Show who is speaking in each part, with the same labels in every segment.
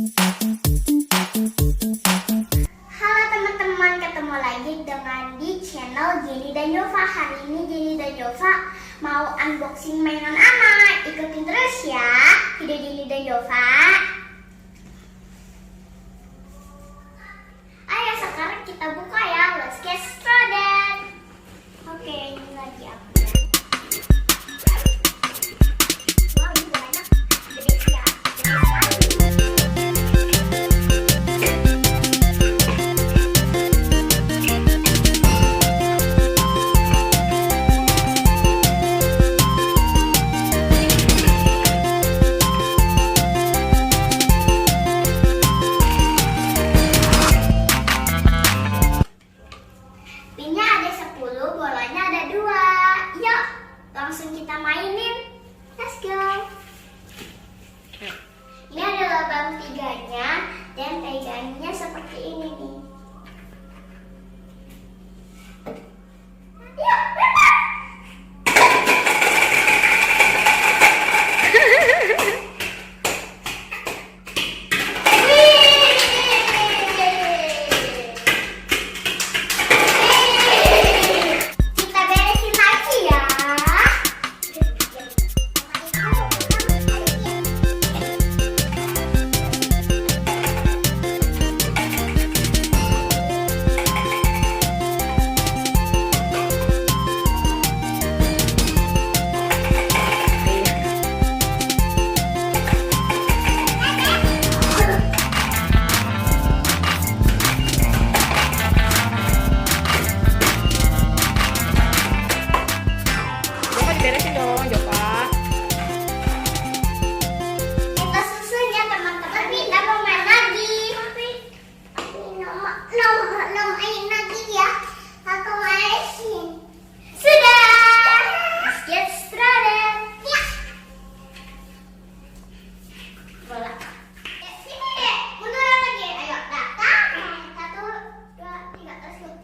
Speaker 1: Halo teman-teman, ketemu lagi dengan di channel Jenny dan Jova. Hari ini Jenny dan Jova mau unboxing mainan anak. Ikutin terus ya video Jenny dan Jova. Ayo sekarang kita buka ya. Let's get started. Oke, ini lagi aku. Wow, ini banyak. Gede ya. Pinnya ada 10, bolanya ada 2. Yuk, langsung kita mainin. Let's go. Ini ada lubang 3-nya dan pegangnya seperti ini nih. Yuk, lempar. Kita beresin lagi ya.
Speaker 2: Jova diberesin dong, Jova.
Speaker 1: Kita susun ya teman-teman. Kita mau main lagi. Mau main lagi ya. Aku beresin. Sudah. Let's get started. Ya. Bola. Sini deh. Munduran lagi. Ayo datang. 1, 2, 3 terus yuk.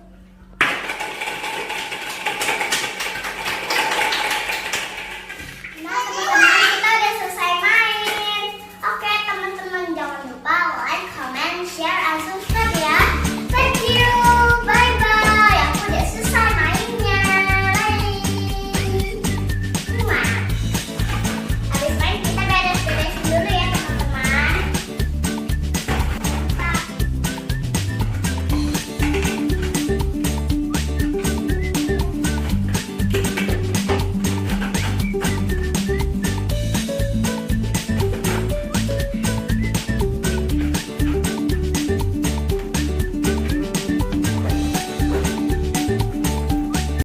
Speaker 1: Nah teman-teman, kita udah selesai main. Oke teman-teman, jangan lupa like, comment, share,